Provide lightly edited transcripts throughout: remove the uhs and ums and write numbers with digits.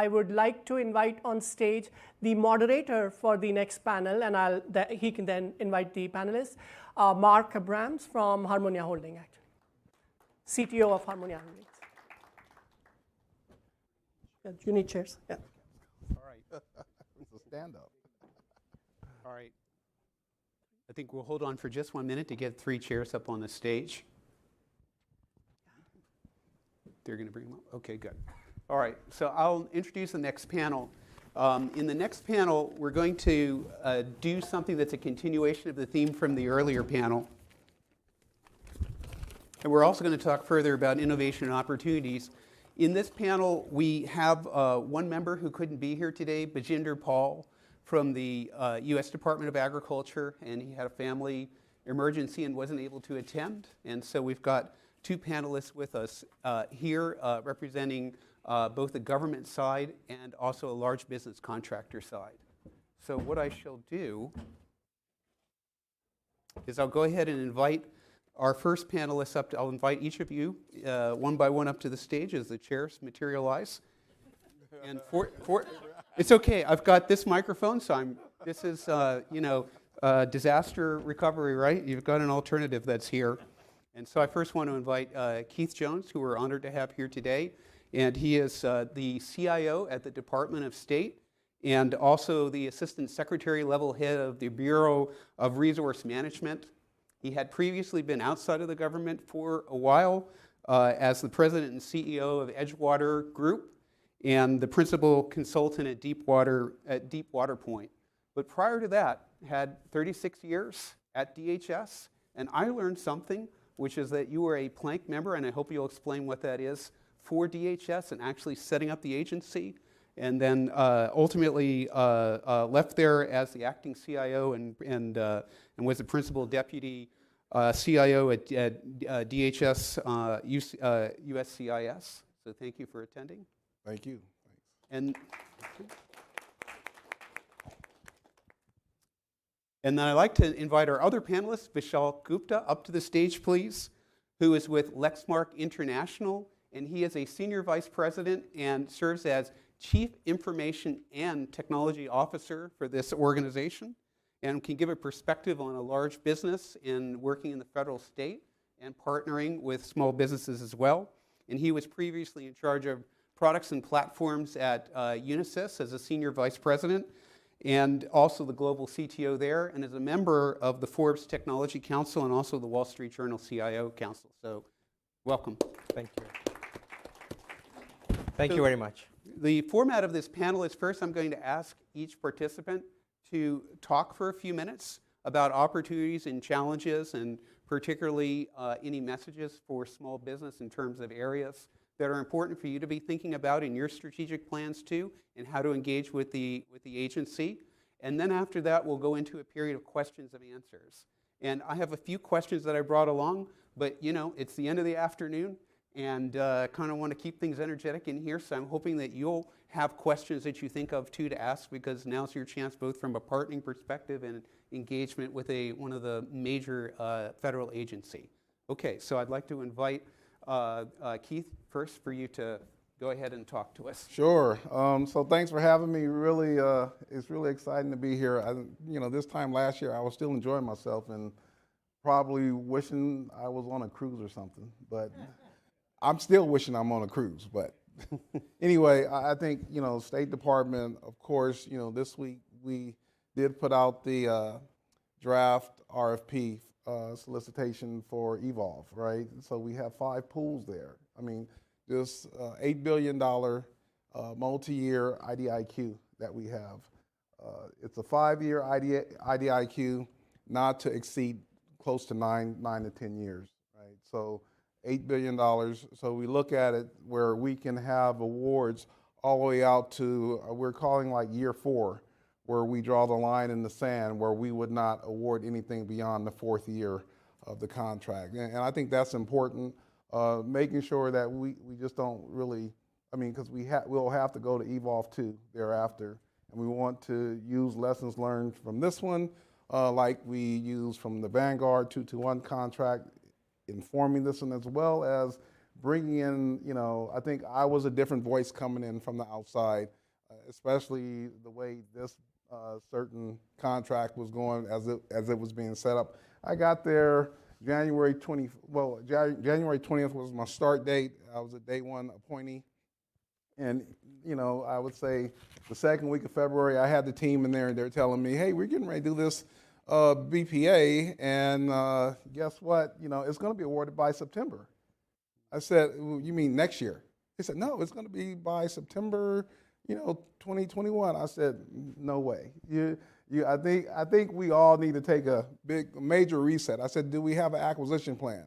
I would like to invite on stage the moderator for the next panel, and he can then invite the panelists, Mark Abrams from Harmonia Holding, actually, CTO of Harmonia Holdings. Yeah, you need chairs. Yeah. All right. It's a stand-up. All right. I think we'll hold on for just 1 minute to get 3 chairs up on the stage. They're going to bring them up? Okay, good. All right, so I'll introduce the next panel. In the next panel, we're going to do something that's a continuation of the theme from the earlier panel. And we're also going to talk further about innovation and opportunities. In this panel, we have one member who couldn't be here today, Bajinder Paul, from the US Department of Agriculture, and he had a family emergency and wasn't able to attend. And so we've got 2 panelists with us here representing both the government side and also a large business contractor side. So what I shall do is I'll go ahead and invite our first panelists up. I'll invite each of you one by one up to the stage as the chairs materialize. And it's okay. I've got this microphone, so this is disaster recovery, right? You've got an alternative that's here. And so I first want to invite Keith Jones, who we're honored to have here today. And he is the CIO at the Department of State and also the Assistant Secretary level head of the Bureau of Resource Management. He had previously been outside of the government for a while as the president and CEO of Edgewater Group and the principal consultant at Deepwater Point. But prior to that, had 36 years at DHS, and I learned something, which is that you were a plank member, and I hope you'll explain what that is, for DHS and actually setting up the agency, and then ultimately left there as the acting CIO and was the principal deputy CIO at DHS USCIS. So thank you for attending. Thank you. And then I'd like to invite our other panelist, Vishal Gupta, up to the stage, please, who is with Lexmark International, and he is a senior vice president and serves as chief information and technology officer for this organization, and can give a perspective on a large business and working in the federal state and partnering with small businesses as well. And he was previously in charge of products and platforms at Unisys as a senior vice president, and also the global CTO there, and is a member of the Forbes Technology Council and also the Wall Street Journal CIO Council. So, welcome. Thank you. Thank you very much. The format of this panel is first I'm going to ask each participant to talk for a few minutes about opportunities and challenges, and particularly any messages for small business in terms of areas that are important for you to be thinking about in your strategic plans too, and how to engage with the agency. And then after that, we'll go into a period of questions and answers. And I have a few questions that I brought along, but it's the end of the afternoon, and kind of want to keep things energetic in here, so I'm hoping that you'll have questions that you think of too to ask, because now's your chance both from a partnering perspective and engagement with one of the major federal agency. Okay, so I'd like to invite Keith first for you to go ahead and talk to us. Sure. So thanks for having me. Really, it's really exciting to be here. This time last year I was still enjoying myself and probably wishing I was on a cruise or something. But I'm still wishing I'm on a cruise. But anyway, I think State Department, of course, this week we did put out the draft RFP solicitation for Evolve, right? So we have 5 pools there. I mean, this $8 billion multi-year IDIQ that we have. It's a 5-year IDIQ, not to exceed close to 9 to 10 years, right? So $8 billion. So we look at it where we can have awards all the way out to, we're calling like year 4, where we draw the line in the sand where we would not award anything beyond the 4th year of the contract. And I think that's important, making sure that we just don't really, because we'll have to go to Evolve 2 thereafter, and we want to use lessons learned from this one, like we use from the Vanguard 221 contract, informing this one, as well as bringing in, I think I was a different voice coming in from the outside, especially the way this certain contract was going as it was being set up. I got there January 20th was my start date. I was a day one appointee. And, I would say the second week of February, I had the team in there and they're telling me, hey, we're getting ready to do this BPA, and guess what? It's going to be awarded by September. I said, well, you mean next year? He said, no, it's going to be by September, 2021. I said, no way. I think we all need to take a major reset. I said, do we have an acquisition plan?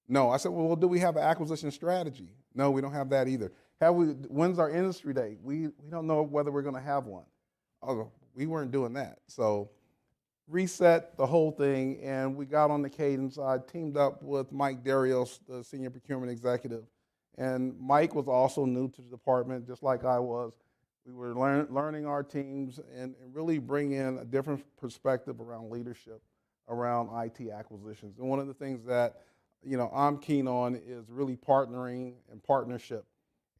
No. I said, well, do we have an acquisition strategy? No, we don't have that either. When's our industry day? We don't know whether we're going to have one. We weren't doing that. So reset the whole thing, and we got on the cadence. I teamed up with Mike Darius, the senior procurement executive, and Mike was also new to the department, just like I was. We were learning our teams and really bring in a different perspective around leadership, around IT acquisitions. And one of the things that I'm keen on is really partnering and partnership,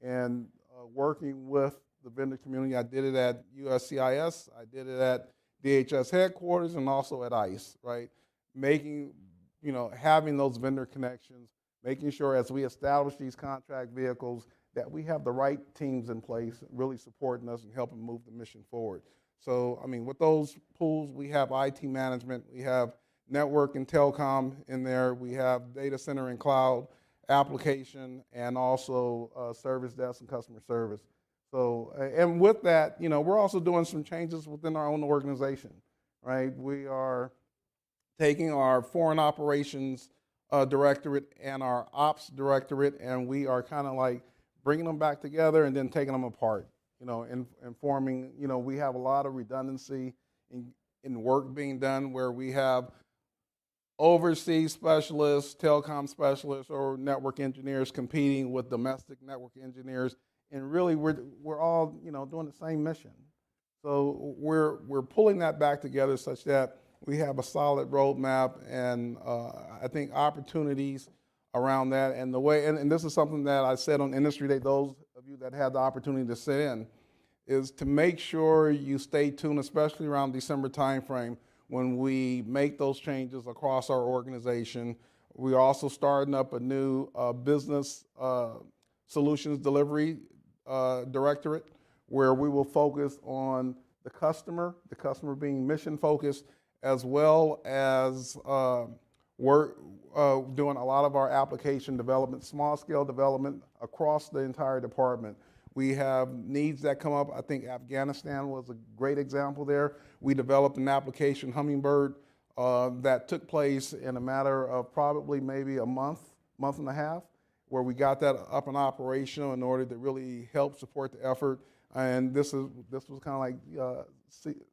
and working with the vendor community. I did it at USCIS, I did it at DHS headquarters, and also at ICE, right? Having those vendor connections, making sure as we establish these contract vehicles that we have the right teams in place, really supporting us and helping move the mission forward. So, with those pools, we have IT management, we have network and telecom in there, we have data center and cloud, application, and also service desk and customer service. So, and with that, we're also doing some changes within our own organization, right? We are taking our foreign operations directorate and our ops directorate, and we are kind of like bringing them back together and then taking them apart, and forming, we have a lot of redundancy in work being done where we have overseas specialists, telecom specialists, or network engineers competing with domestic network engineers, and really we're all doing the same mission. So we're pulling that back together such that we have a solid roadmap, and I think opportunities around that, and the way, and this is something that I said on Industry Day, those of you that had the opportunity to sit in, is to make sure you stay tuned, especially around December timeframe, when we make those changes across our organization. We're also starting up a new business solutions delivery directorate, where we will focus on the customer being mission focused, as well as we're doing a lot of our application development, small scale development across the entire department. We have needs that come up. I think Afghanistan was a great example there. We developed an application, Hummingbird, that took place in a matter of probably maybe a month and a half, where we got that up and operational in order to really help support the effort. And this was kind of like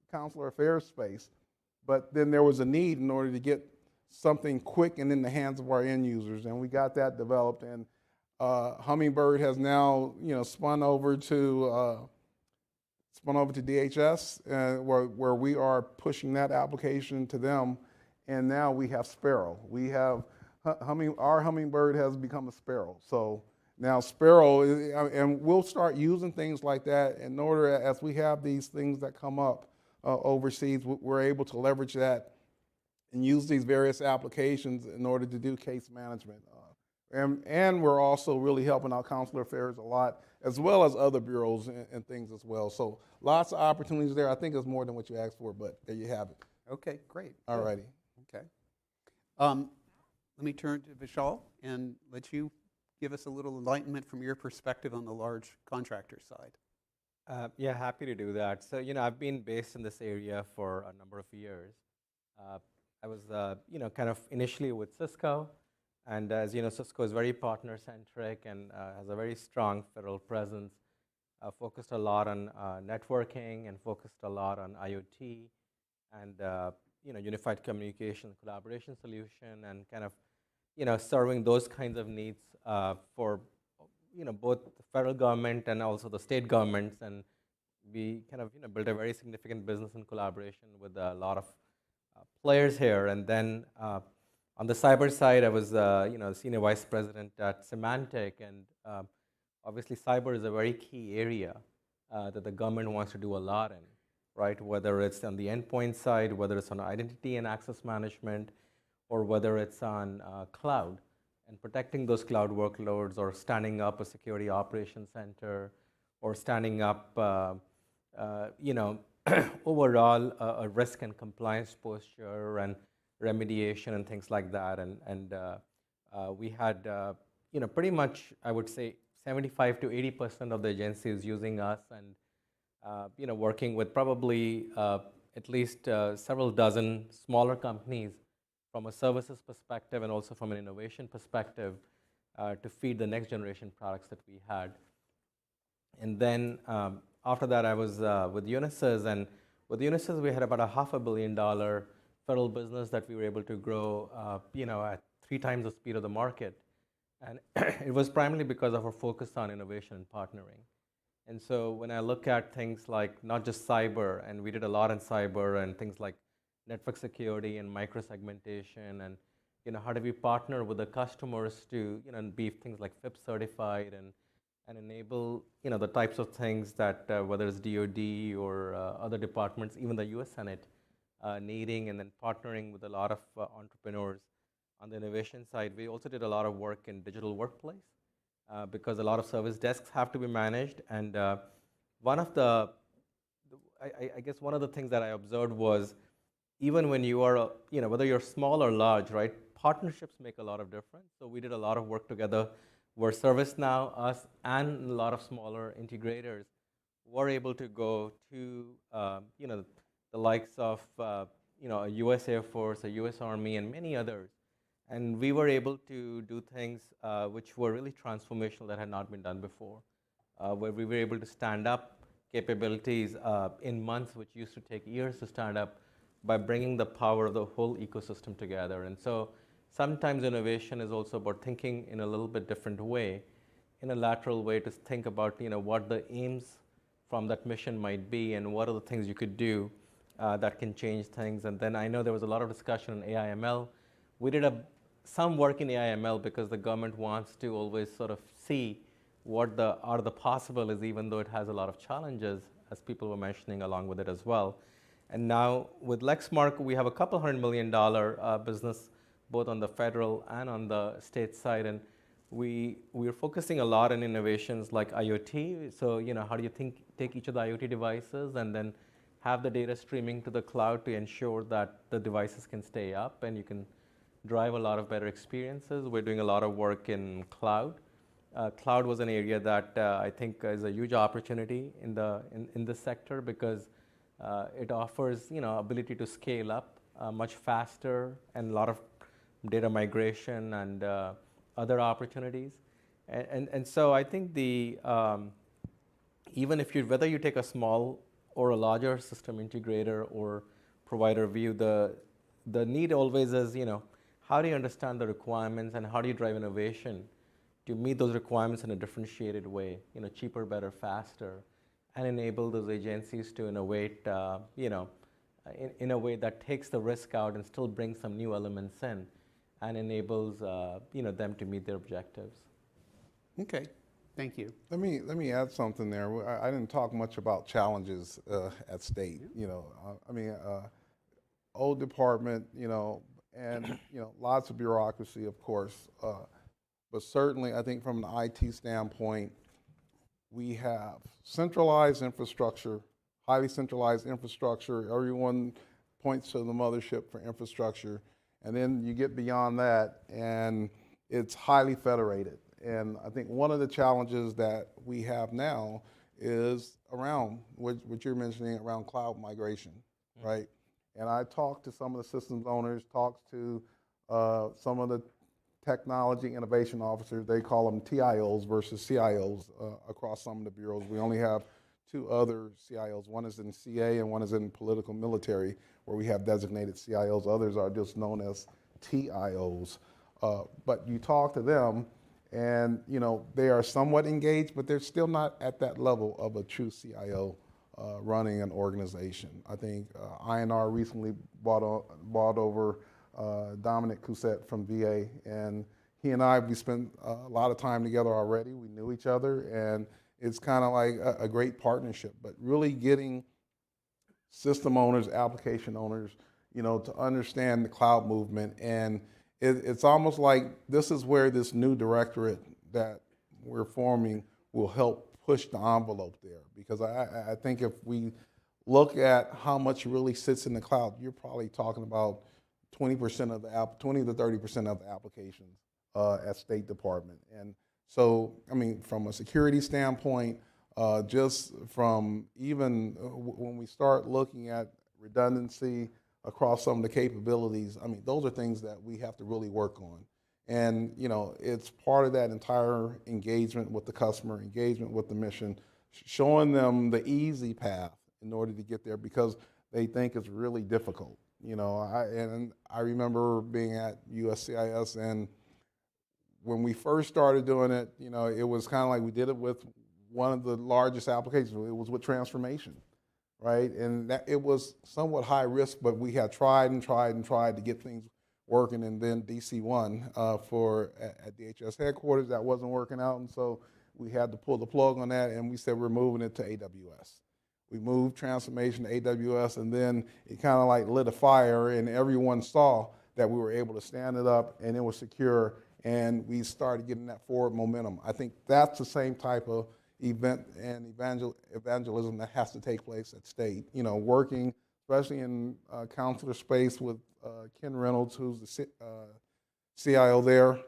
consular affairs space. But then there was a need in order to get something quick and in the hands of our end users, and we got that developed. And Hummingbird has now, spun over to DHS, where we are pushing that application to them. And now we have Sparrow. We have our Hummingbird has become a Sparrow. So now Sparrow, and we'll start using things like that in order, as we have these things that come up overseas, we're able to leverage that and use these various applications in order to do case management. And we're also really helping out consular affairs a lot, as well as other bureaus and things as well. So lots of opportunities there. I think it's more than what you asked for, but there you have it. Okay, great. All righty. Okay. Let me turn to Vishal and let you give us a little enlightenment from your perspective on the large contractor side. Yeah, happy to do that. So, I've been based in this area for a number of years. I was, kind of initially with Cisco, and as you know, Cisco is very partner-centric and has a very strong federal presence, focused a lot on networking and focused a lot on IoT and, unified communication, collaboration solution, and kind of, serving those kinds of needs for, both the federal government and also the state governments. And we kind of, built a very significant business in collaboration with a lot of players here. And then On the cyber side, I was senior vice president at Symantec, and obviously cyber is a very key area that the government wants to do a lot in, right? Whether it's on the endpoint side, whether it's on identity and access management, or whether it's on cloud, and protecting those cloud workloads, or standing up a security operations center, or standing up, overall a risk and compliance posture and remediation and things like that. And we had, pretty much, I would say, 75 to 80% of the agencies using us, and working with probably at least several dozen smaller companies from a services perspective and also from an innovation perspective to feed the next generation products that we had. And then after that, I was with Unisys, and with Unisys, we had about a $500 million federal business that we were able to grow, at 3 times the speed of the market. And it was primarily because of our focus on innovation and partnering. And so when I look at things like not just cyber, and we did a lot in cyber, and things like network security and micro-segmentation, and how do we partner with the customers to be things like FIPS certified and enable the types of things that whether it's DoD or other departments, even the US Senate needing, and then partnering with a lot of entrepreneurs. On the innovation side, we also did a lot of work in digital workplace because a lot of service desks have to be managed. And one of the, I guess one of the things that I observed was, even when you are, whether you're small or large, right, partnerships make a lot of difference. So we did a lot of work together where ServiceNow, us, and a lot of smaller integrators were able to go to, the likes of, a US Air Force, a US Army, and many others. And we were able to do things which were really transformational that had not been done before, where we were able to stand up capabilities in months, which used to take years to stand up, by bringing the power of the whole ecosystem together. And so sometimes innovation is also about thinking in a little bit different way, in a lateral way, to think about what the aims from that mission might be, and what are the things you could do that can change things. And then I know there was a lot of discussion on AI/ML. We did some work in AI/ML because the government wants to always sort of see what the art of the possible is, even though it has a lot of challenges, as people were mentioning along with it as well. And now with Lexmark, we have a couple $100 million business, both on the federal and on the state side. And we're focusing a lot on innovations like IoT. So, how do you take each of the IoT devices and then have the data streaming to the cloud to ensure that the devices can stay up and you can drive a lot of better experiences. We're doing a lot of work in cloud. Cloud was an area that I think is a huge opportunity in this sector, because it offers ability to scale up much faster, and a lot of data migration and other opportunities. And so I think even if whether you take a small or a larger system integrator or provider view, the need always is, how do you understand the requirements and how do you drive innovation to meet those requirements in a differentiated way, cheaper, better, faster, and enable those agencies to innovate, in a way that takes the risk out and still brings some new elements in, and enables, them to meet their objectives. Okay, thank you. Let me add something there. I didn't talk much about challenges at state. Old department, and lots of bureaucracy, of course. But certainly, I think from an IT standpoint, we have centralized infrastructure, highly centralized infrastructure. Everyone points to the mothership for infrastructure. And then you get beyond that, and it's highly federated. And I think one of the challenges that we have now is around what you're mentioning around cloud migration, right? And I talked to some of the systems owners, talked to some of the technology innovation officers. They call them TIOs versus CIOs across some of the bureaus. We only have 2 other CIOs. One is in CA and one is in political military, where we have designated CIOs. Others are just known as TIOs. But you talk to them, and they are somewhat engaged, but they're still not at that level of a true CIO running an organization. I think INR recently bought over Dominic Cousette from VA, and he and I, we spent a lot of time together already. We knew each other, and it's kind of like a great partnership, but really getting system owners, application owners, to understand the cloud movement. And it's almost like this is where this new directorate that we're forming will help push the envelope there. Because I think if we look at how much really sits in the cloud, you're probably talking about 20% of the 20 to 30% of the applications at State Department. And so, I mean, from a security standpoint, just from even when we start looking at redundancy across some of the capabilities, I mean, those are things that we have to really work on. And, it's part of that entire engagement with the customer, engagement with the mission, showing them the easy path in order to get there because they think it's really difficult. I remember being at USCIS, and when we first started doing it, it was kind of like we did it with one of the largest applications. It was with transformation, right? And it was somewhat high risk, but we had tried to get things working. And then DC1 at DHS headquarters, that wasn't working out, and so we had to pull the plug on that, and we said we're moving it to AWS. We moved transformation to AWS, and then it kind of like lit a fire, and everyone saw that we were able to stand it up, and it was secure, and we started getting that forward momentum. I think that's the same type of event and evangelism that has to take place at State. Working, especially in counselor space with Ken Reynolds, who's the CIO there,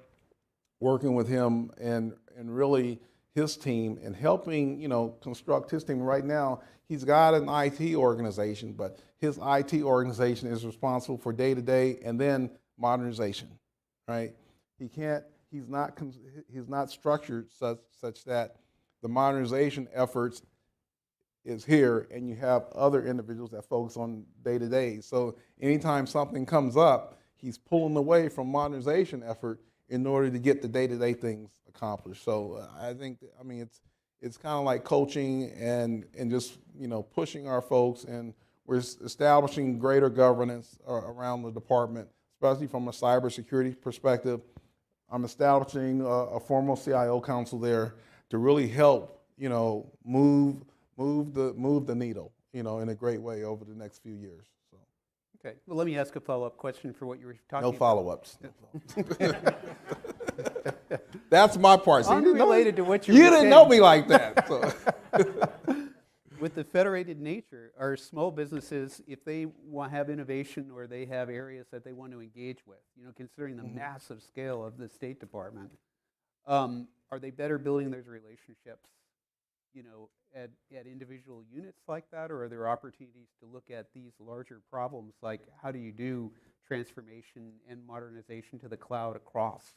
working with him and really his team and helping, construct his team. Right now, he's got an IT organization, but his IT organization is responsible for day-to-day and then modernization, right? He's not structured such that the modernization efforts is here and you have other individuals that focus on day-to-day. So anytime something comes up, he's pulling away from modernization effort in order to get the day-to-day things accomplished. So I think, it's kind of like coaching and just, pushing our folks, and we're establishing greater governance around the department, especially from a cybersecurity perspective. I'm establishing a formal CIO council there to really help, move the needle, in a great way over the next few years. So. Okay. Well, let me ask a follow-up question for what you were talking No about. follow-ups. That's my part. Unrelated to what you didn't saying. know me like that. So. With the federated nature, are small businesses, if they want to have innovation or they have areas that they want to engage with, considering the massive scale of the State Department, are they better building those relationships, at individual units like that, or are there opportunities to look at these larger problems, like how do you do transformation and modernization to the cloud across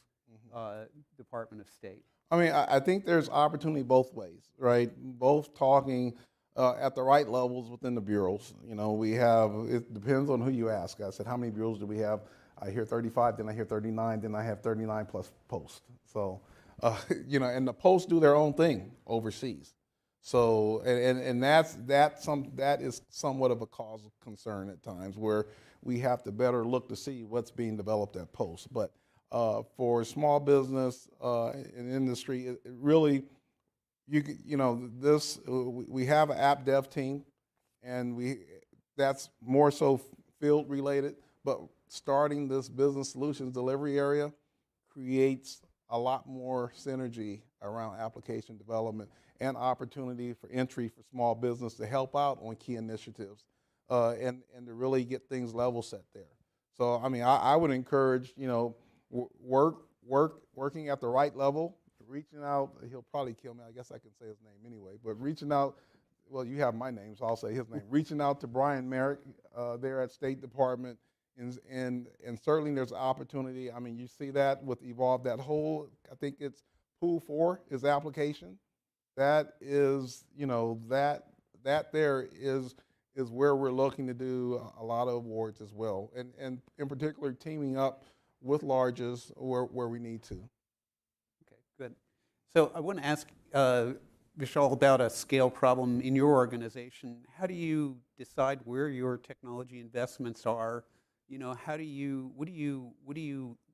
Department of State? I think there's opportunity both ways, right? Both talking at the right levels within the bureaus. It depends on who you ask. I said, how many bureaus do we have? I hear 35, then I hear 39, then I have 39 plus posts. So, and the posts do their own thing overseas. So, and that is somewhat of a cause of concern at times, where we have to better look to see what's being developed at posts. But for small business and industry, it really, we have an app dev team, and that's more so field related. But starting this business solutions delivery area creates a lot more synergy around application development and opportunity for entry for small business to help out on key initiatives and to really get things level set there. So I would encourage working at the right level, reaching out. He'll probably kill me. I guess I can say his name anyway. But reaching out. Well, you have my name, so I'll say his name. Reaching out to Brian Merrick there at State Department. And certainly there's opportunity. You see that with Evolve, that whole, I think it's Pool 4 is application. That is, that there is where we're looking to do a lot of awards as well. And in particular, teaming up with larges where we need to. Okay, good. So I want to ask Vishal about a scale problem in your organization. How do you decide where your technology investments are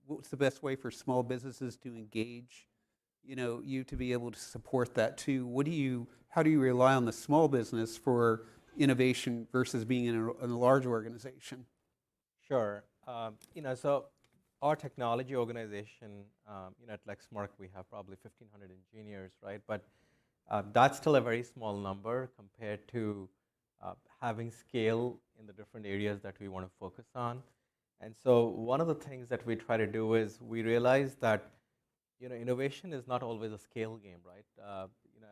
what's the best way for small businesses to engage, you to be able to support that too? How do you rely on the small business for innovation versus being in a large organization? Sure. So our technology organization, at Lexmark, we have probably 1,500 engineers, right? But that's still a very small number compared to having scale in the different areas that we want to focus on. And so one of the things that we try to do is we realize that innovation is not always a scale game, right?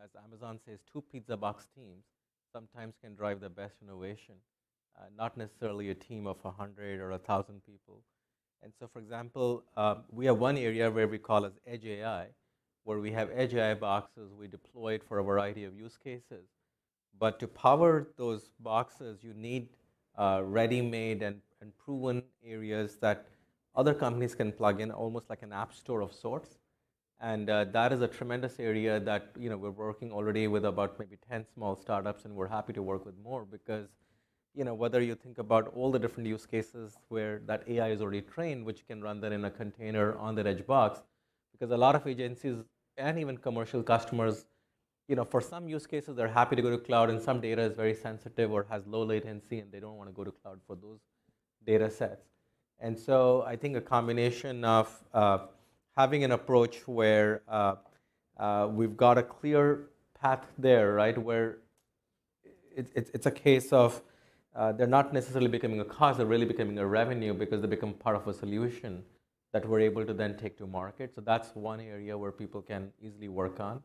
As Amazon says, 2 pizza box teams sometimes can drive the best innovation, not necessarily a team of 100 or 1,000 people. And so, for example, we have one area where we call as Edge AI, where we have Edge AI boxes. We deploy it for a variety of use cases. But to power those boxes, you need ready-made and proven areas that other companies can plug in, almost like an app store of sorts. And that is a tremendous area that we're working already with about maybe 10 small startups, and we're happy to work with more because whether you think about all the different use cases where that AI is already trained, which can run that in a container on that edge box, because a lot of agencies and even commercial customers, for some use cases, they're happy to go to cloud, and some data is very sensitive or has low latency, and they don't want to go to cloud for those data sets. And so I think a combination of having an approach where we've got a clear path there, right, where it's a case of they're not necessarily becoming a cost, they're really becoming a revenue because they become part of a solution that we're able to then take to market. So that's one area where people can easily work on.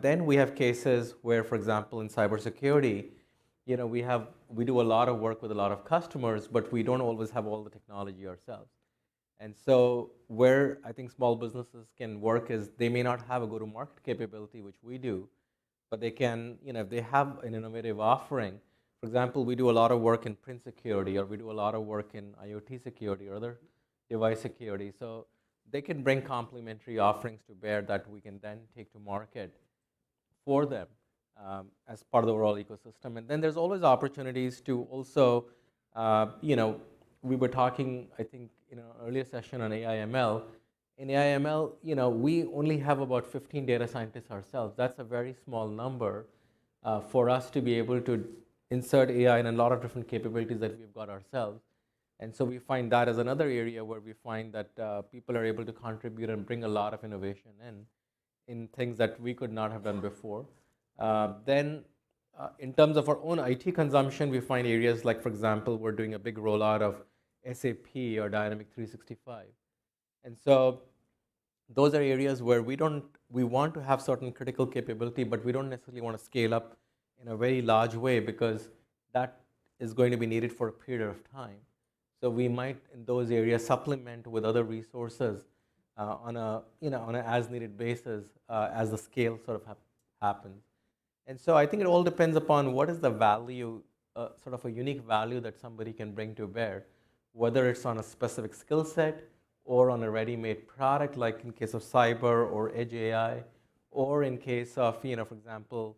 Then we have cases where, for example, in cybersecurity, we do a lot of work with a lot of customers, but we don't always have all the technology ourselves. And so where I think small businesses can work is they may not have a go-to-market capability, which we do, but they can, if they have an innovative offering. For example, we do a lot of work in print security, or we do a lot of work in IoT security or other device security. So they can bring complementary offerings to bear that we can then take to market for them as part of the overall ecosystem. And then there's always opportunities to also, we were talking, I think, in an earlier session on AI/ML. In AI/ML, we only have about 15 data scientists ourselves. That's a very small number for us to be able to insert AI in a lot of different capabilities that we've got ourselves. And so we find that as another area where we find that people are able to contribute and bring a lot of innovation in things that we could not have done before. Then in terms of our own IT consumption, we find areas like, for example, we're doing a big rollout of SAP or Dynamic 365. And so those are areas where we want to have certain critical capability, but we don't necessarily want to scale up in a very large way because that is going to be needed for a period of time. So we might, in those areas, supplement with other resources on an as-needed basis as the scale sort of happens. And so I think it all depends upon what is the value, sort of a unique value that somebody can bring to bear, whether it's on a specific skill set or on a ready-made product, like in case of cyber or edge AI, or in case of, for example,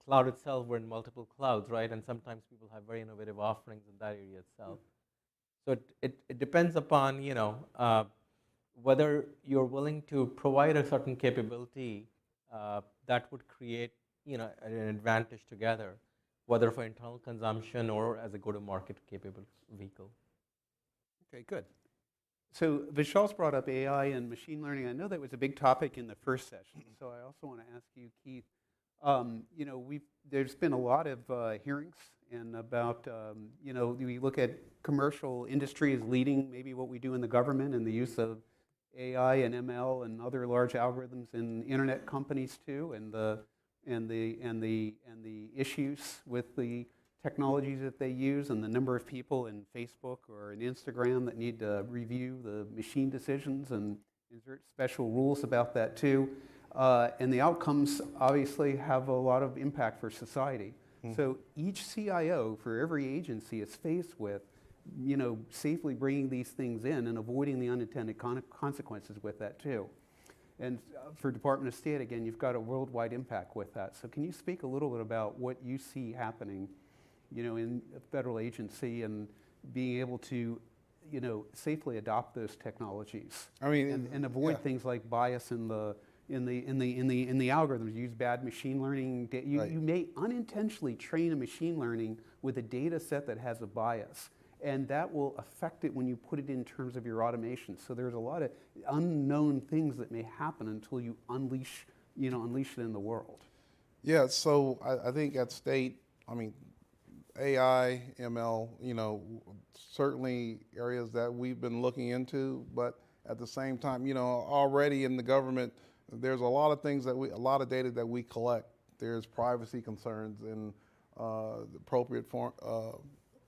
cloud itself. We're in multiple clouds, right? And sometimes people have very innovative offerings in that area itself. So it depends upon, whether you're willing to provide a certain capability that would create, an advantage together, whether for internal consumption or as a go-to-market capable vehicle. Okay, good. So Vishal's brought up AI and machine learning. I know that was a big topic in the first session. So I also want to ask you, Keith, there's been a lot of hearings and about, we look at commercial industry as leading maybe what we do in the government and the use of AI and ML and other large algorithms in internet companies too, and the issues with the technologies that they use and the number of people in Facebook or in Instagram that need to review the machine decisions and insert special rules about that too. And the outcomes obviously have a lot of impact for society. Mm-hmm. So each CIO for every agency is faced with, safely bringing these things in and avoiding the unintended consequences with that too. And for Department of State, again, you've got a worldwide impact with that. So can you speak a little bit about what you see happening, in a federal agency and being able to safely adopt those technologies. I mean, And avoid yeah. things like bias in the algorithms. Use bad machine learning. Right. You may unintentionally train a machine learning with a data set that has a bias, and that will affect it when you put it in terms of your automation. So there's a lot of unknown things that may happen until you unleash it in the world. Yeah, so I think at state, I mean, AI, ML, certainly areas that we've been looking into, but at the same time, already in the government, there's a lot of things a lot of data that we collect. There's privacy concerns and the appropriate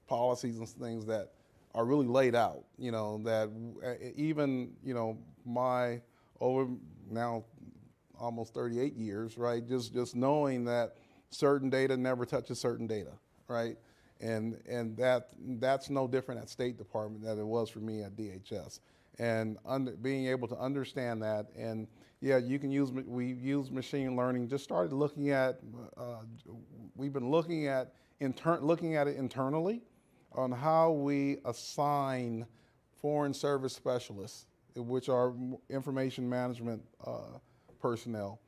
policies and things that are really laid out, that even, my over now almost 38 years, right? Just knowing that certain data never touches certain data, right? And that's no different at State Department than it was for me at DHS. And being able to understand that, and yeah, we use machine learning. Just started looking at, we've been looking at it internally on how we assign foreign service specialists, which are information management personnel,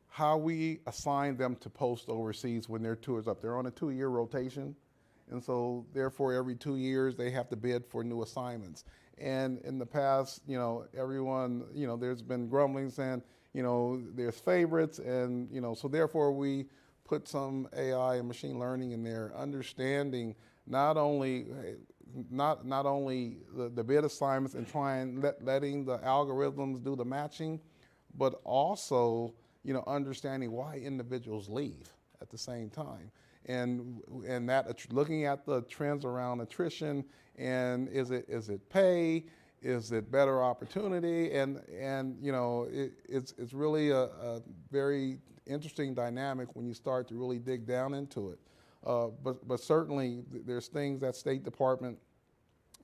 how we assign them to post overseas when their tour is up. They're on a 2-year rotation, and so therefore every 2 years they have to bid for new assignments. And in the past, everyone, there's been grumbling saying, there's favorites, and so therefore we put some AI and machine learning in there, understanding not only the bid assignments and letting the algorithms do the matching, but also understanding why individuals leave at the same time, and that looking at the trends around attrition, and is it pay, is it better opportunity, and it's really a very interesting dynamic when you start to really dig down into it. But certainly there's things at State Department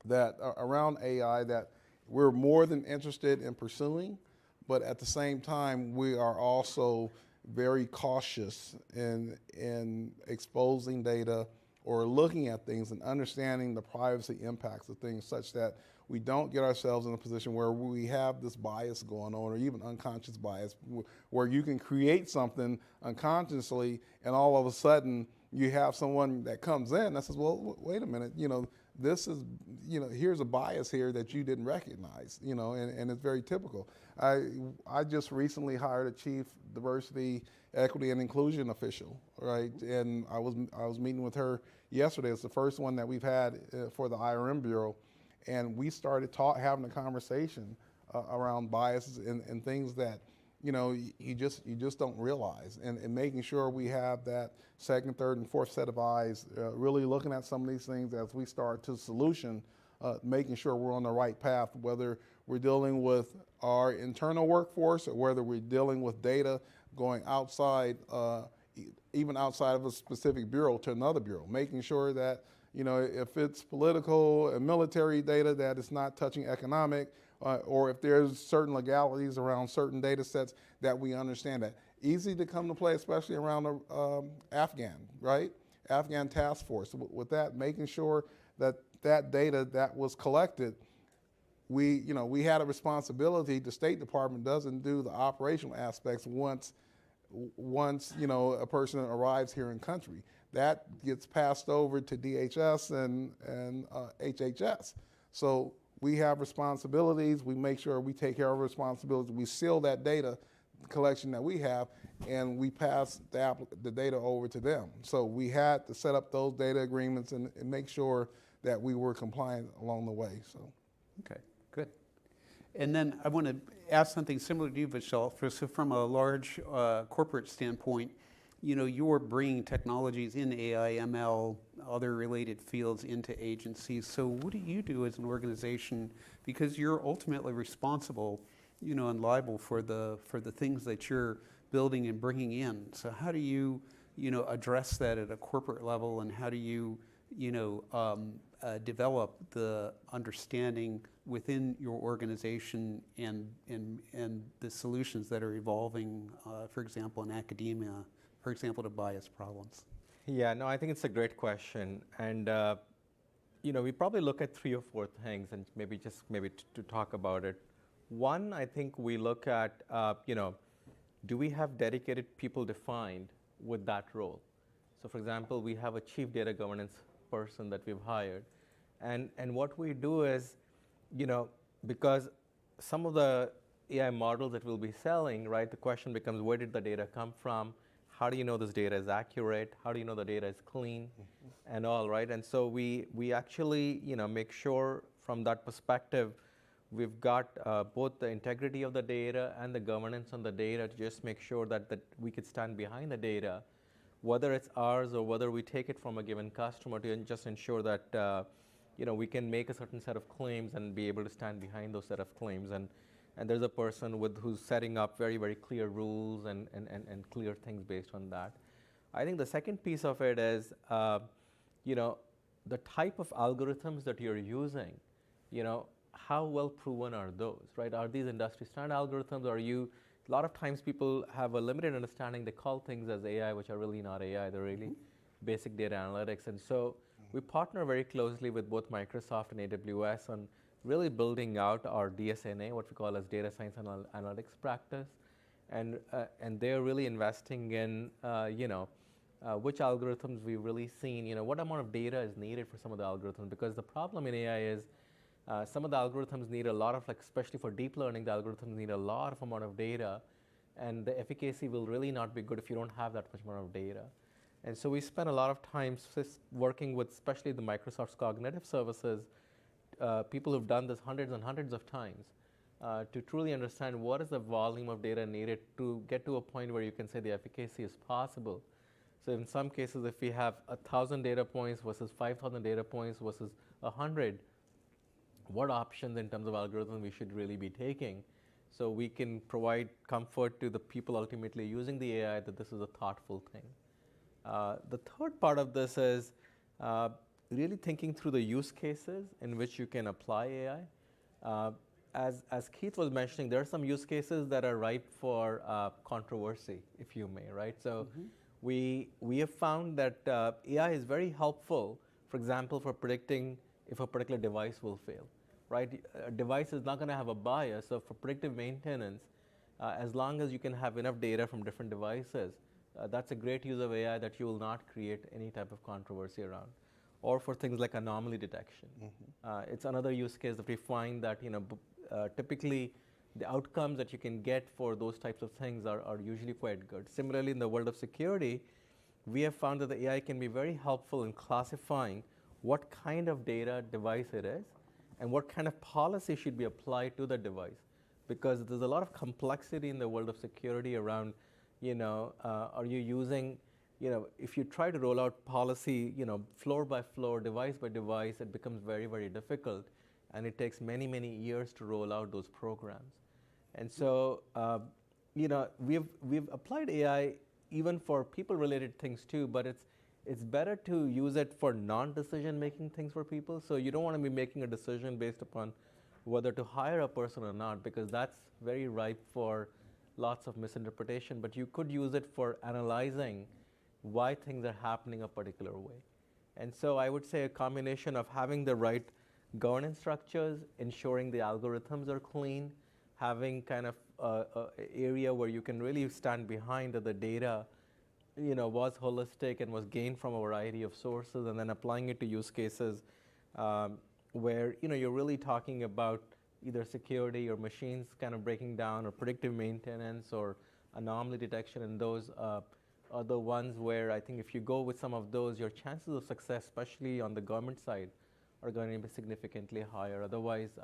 that around AI that we're more than interested in pursuing, but at the same time we are also very cautious in exposing data or looking at things and understanding the privacy impacts of things, such that we don't get ourselves in a position where we have this bias going on, or even unconscious bias, where you can create something unconsciously and all of a sudden you have someone that comes in that says, well, wait a minute, this is, here's a bias here that you didn't recognize, and it's very typical. I just recently hired a chief diversity, equity, and inclusion official, right? And I was meeting with her yesterday. It's the first one that we've had for the IRM Bureau, and we started having a conversation around biases and things that you just don't realize, and making sure we have that second, third, and fourth set of eyes, really looking at some of these things as we start to solution, making sure we're on the right path, whether we're dealing with our internal workforce or whether we're dealing with data going outside, even outside of a specific bureau to another bureau, making sure that if it's political and military data, that it's not touching economic, or if there's certain legalities around certain data sets, that we understand that. Easy to come to play, especially around the Afghan, right? Afghan task force. With that, making sure that that data that was collected, we had a responsibility. The State Department doesn't do the operational aspects once a person arrives here in country. That gets passed over to DHS and HHS. So we have responsibilities. We make sure we take care of responsibilities. We seal that data collection that we have, and we pass the data over to them. So we had to set up those data agreements and make sure that we were compliant along the way. So, okay, good. And then I want to ask something similar to you, Vishal. So from a large corporate standpoint, you're bringing technologies in AI, ML, other related fields into agencies. So what do you do as an organization? Because you're ultimately responsible, and liable for the things that you're building and bringing in. So how do you, address that at a corporate level, and how do you, develop the understanding within your organization and the solutions that are evolving, for example, in academia, for example, to bias problems? Yeah, no, I think it's a great question. And, we probably look at 3 or 4 things, and maybe to talk about it. One, I think we look at, do we have dedicated people defined with that role? So for example, we have a chief data governance person that we've hired. And what we do is, because some of the AI models that we'll be selling, right, the question becomes, where did the data come from? How do you know this data is accurate? How do you know the data is clean? And all, right? And so we actually, make sure from that perspective, we've got both the integrity of the data and the governance on the data to just make sure that we could stand behind the data, whether it's ours or whether we take it from a given customer, to just ensure that we can make a certain set of claims and be able to stand behind those set of claims. And there's a person who's setting up very, very clear rules and clear things based on that. I think the second piece of it is, the type of algorithms that you're using, how well proven are those, right? Are these industry standard algorithms? A lot of times people have a limited understanding. They call things as AI, which are really not AI. They're really basic data analytics. And so we partner very closely with both Microsoft and AWS on really building out our DSNA, what we call as data science and analytics practice. And they're really investing in, which algorithms we've really seen, what amount of data is needed for some of the algorithms. Because the problem in AI is some of the algorithms need a lot of, especially for deep learning, the algorithms need a lot of amount of data. And the efficacy will really not be good if you don't have that much amount of data. And so we spend a lot of time working with, especially the Microsoft's cognitive services, people who've done this hundreds and hundreds of times, to truly understand what is the volume of data needed to get to a point where you can say the efficacy is possible. So in some cases, if we have 1,000 data points versus 5,000 data points versus 100, what options in terms of algorithm we should really be taking, so we can provide comfort to the people ultimately using the AI that this is a thoughtful thing. The third part of this is really thinking through the use cases in which you can apply AI. As Keith was mentioning, there are some use cases that are ripe for controversy, if you may, right? So we have found that AI is very helpful, for example, for predicting if a particular device will fail, right? A device is not going to have a bias, so for predictive maintenance, as long as you can have enough data from different devices, that's a great use of AI that you will not create any type of controversy around. Or for things like anomaly detection. It's another use case that we find that typically the outcomes that you can get for those types of things are usually quite good. Similarly, in the world of security, we have found that the AI can be very helpful in classifying what kind of data device it is and what kind of policy should be applied to the device. Because there's a lot of complexity in the world of security around, are you using, if you try to roll out policy, floor by floor, device by device, it becomes very, very difficult. And it takes many, many years to roll out those programs. And so, we've applied AI even for people-related things too, but it's better to use it for non-decision making things for people. So you don't want to be making a decision based upon whether to hire a person or not, because that's very ripe for lots of misinterpretation. But you could use it for analyzing why things are happening a particular way. And so I would say a combination of having the right governance structures, ensuring the algorithms are clean, having kind of an area where you can really stand behind that the data was holistic and was gained from a variety of sources, and then applying it to use cases where you're really talking about either security or machines kind of breaking down, or predictive maintenance or anomaly detection, and those are the ones where I think if you go with some of those, your chances of success, especially on the government side, are going to be significantly higher. Otherwise,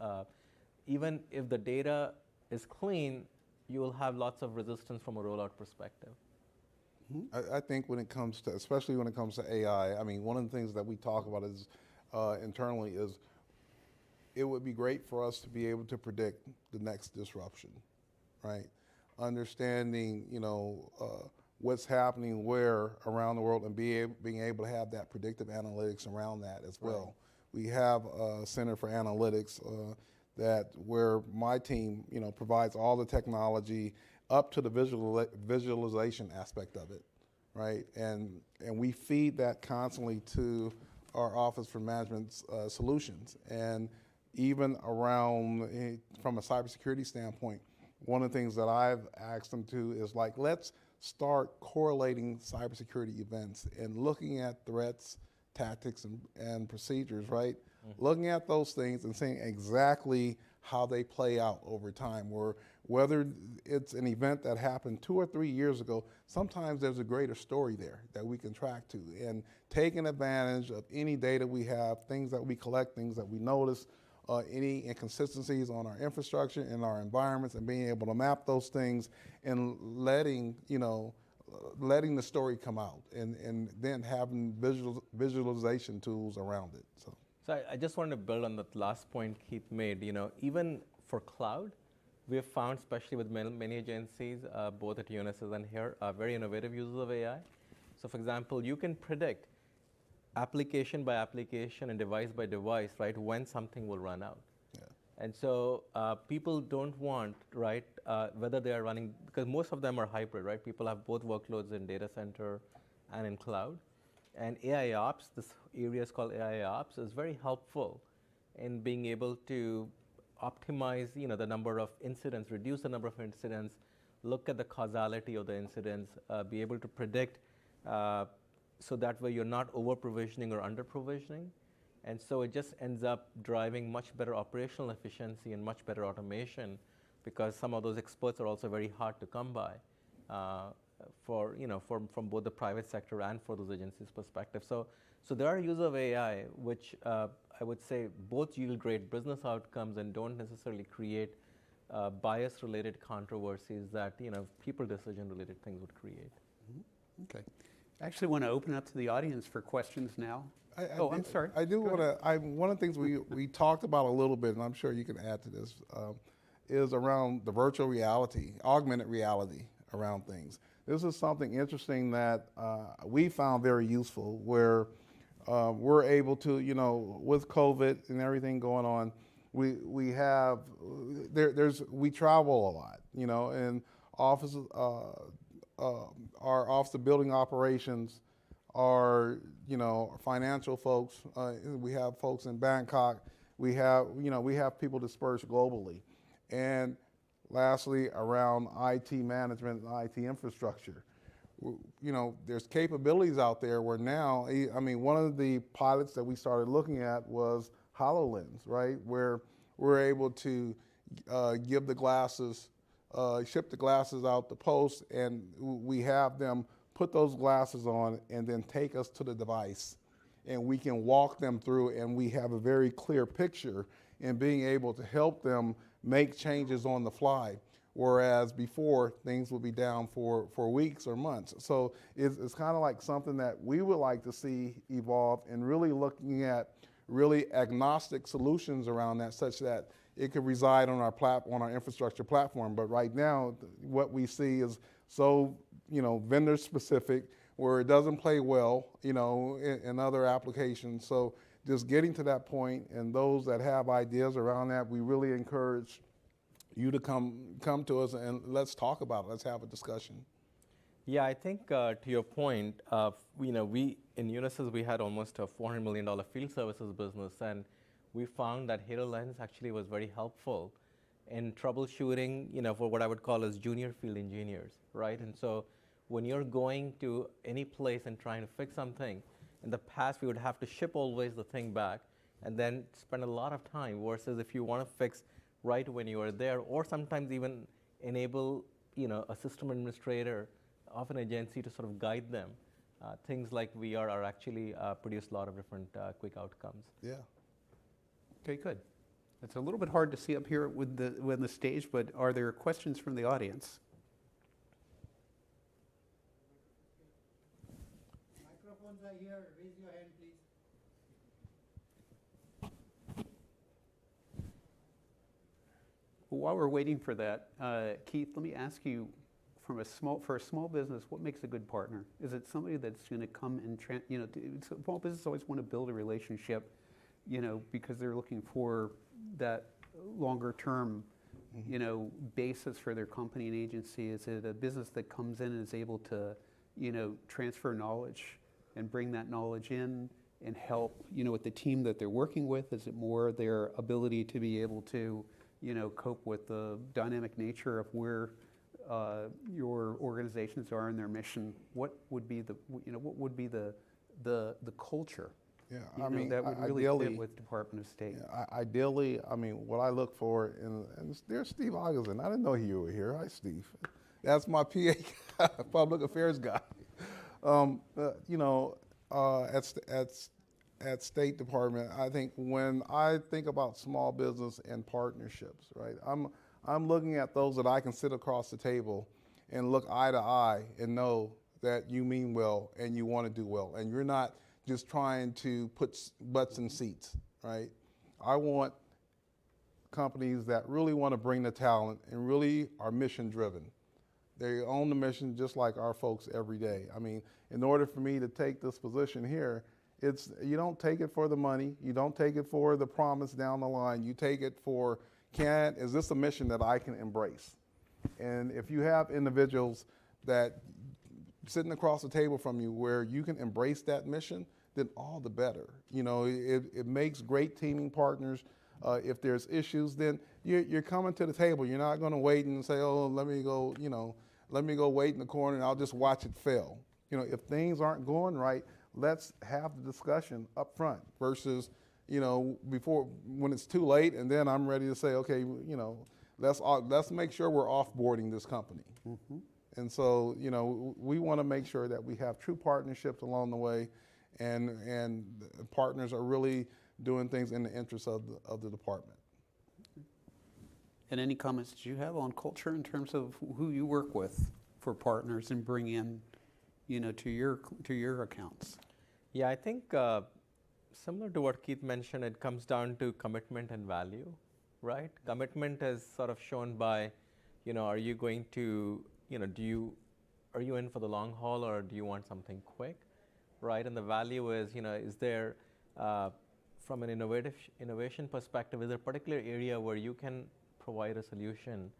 even if the data is clean, you will have lots of resistance from a rollout perspective. I think when it comes to, especially when it comes to AI, I mean, one of the things that we talk about is internally is it would be great for us to be able to predict the next disruption, right? Understanding, what's happening where around the world, and being able to have that predictive analytics around that as well. Right. We have a Center for Analytics where my team, provides all the technology up to the visualization aspect of it, right? And we feed that constantly to our Office for Management Solutions. And even around, from a cybersecurity standpoint, one of the things that I've asked them to is like, let's start correlating cybersecurity events and looking at threats, tactics, and procedures, right? Looking at those things and seeing exactly how they play out over time, or whether it's an event that happened 2 or 3 years ago, sometimes there's a greater story there that we can track to. And taking advantage of any data we have, things that we collect, things that we notice, any inconsistencies on our infrastructure and our environments, and being able to map those things and letting the story come out, and then having visualization tools around it. So I just wanted to build on that last point Keith made. Even for cloud, we have found, especially with many agencies, both at UNSS and here, very innovative uses of AI. So for example, you can predict application by application and device by device, right, when something will run out. Yeah. And so people don't want, right, whether they are running, because most of them are hybrid, right? People have both workloads in data center and in cloud. And AI Ops, this area is called AI Ops, is very helpful in being able to optimize, the number of incidents, reduce the number of incidents, look at the causality of the incidents, be able to predict, so that way you're not over-provisioning or under-provisioning. And so it just ends up driving much better operational efficiency and much better automation, because some of those experts are also very hard to come by. From both the private sector and for those agencies' perspective. So there are uses of AI which I would say both yield great business outcomes and don't necessarily create bias-related controversies that people decision-related things would create. Mm-hmm. Okay. I actually want to open up to the audience for questions now. I'm sorry. I do want to. One of the things we talked about a little bit, and I'm sure you can add to this, is around the virtual reality, augmented reality around things. This is something interesting that we found very useful, where we're able to, with COVID and everything going on, we travel a lot, and offices, our Office of Building Operations, our financial folks. We have folks in Bangkok. We have people dispersed globally, and lastly, around IT management and IT infrastructure. There's capabilities out there where now, one of the pilots that we started looking at was HoloLens, right? Where we're able to give the glasses, ship the glasses out the post, and we have them put those glasses on and then take us to the device. And we can walk them through, and we have a very clear picture in being able to help them make changes on the fly, whereas before things would be down for weeks or months. So it's kind of like something that we would like to see evolve, and really looking at really agnostic solutions around that, such that it could reside on our infrastructure platform. But right now, what we see is so vendor specific, where it doesn't play well in other applications. So just getting to that point, and those that have ideas around that, we really encourage you to come to us and let's talk about it. Let's have a discussion. Yeah, I think to your point, we in Unisys we had almost a $400 million field services business, and we found that HoloLens actually was very helpful in troubleshooting, for what I would call as junior field engineers, right? And so when you're going to any place and trying to fix something, in the past we would have to ship always the thing back and then spend a lot of time, versus if you want to fix right when you are there, or sometimes even enable a system administrator of an agency to sort of guide them. Things like VR are actually produce a lot of different quick outcomes. Yeah. Okay, good. It's a little bit hard to see up here with the stage, but are there questions from the audience? Microphones are here. Raise your hand, please. While we're waiting for that, Keith, let me ask you, for a small business, what makes a good partner? Is it somebody that's going to come and small businesses always want to build a relationship, because they're looking for that longer term, basis for their company and agency? Is it a business that comes in and is able to, transfer knowledge and bring that knowledge in and help, with the team that they're working with? Is it more their ability to be able to, cope with the dynamic nature of where your organizations are in their mission? What would be the, the culture? Yeah, that would really ideally, fit with Department of State. Yeah, ideally, what I look for, and there's Steve Augustin. I didn't know you were here. Hi, Steve. That's my PA, public affairs guy. At State Department, I think when I think about small business and partnerships, right, I'm looking at those that I can sit across the table and look eye to eye and know that you mean well and you want to do well, and you're not just trying to put butts in seats, right? I want companies that really want to bring the talent and really are mission driven. They own the mission just like our folks every day. In order for me to take this position here, you don't take it for the money, you don't take it for the promise down the line, you take it for, is this a mission that I can embrace? And if you have individuals that sitting across the table from you where you can embrace that mission, then all the better. It makes great teaming partners. If there's issues, then you're coming to the table. You're not going to wait and say, oh, let me go wait in the corner and I'll just watch it fail. If things aren't going right, let's have the discussion up front versus, before, when it's too late and then I'm ready to say, okay, let's make sure we're offboarding this company. Mm-hmm. And so, we want to make sure that we have true partnerships along the way, and partners are really doing things in the interest of the department. And any comments that you have on culture in terms of who you work with for partners and bring in, to your accounts? Yeah, I think similar to what Keith mentioned, it comes down to commitment and value, right? Commitment is sort of shown by, are you going to, are you in for the long haul or do you want something quick, right? And the value is, is there, from an innovation perspective, is there a particular area where you can provide a solution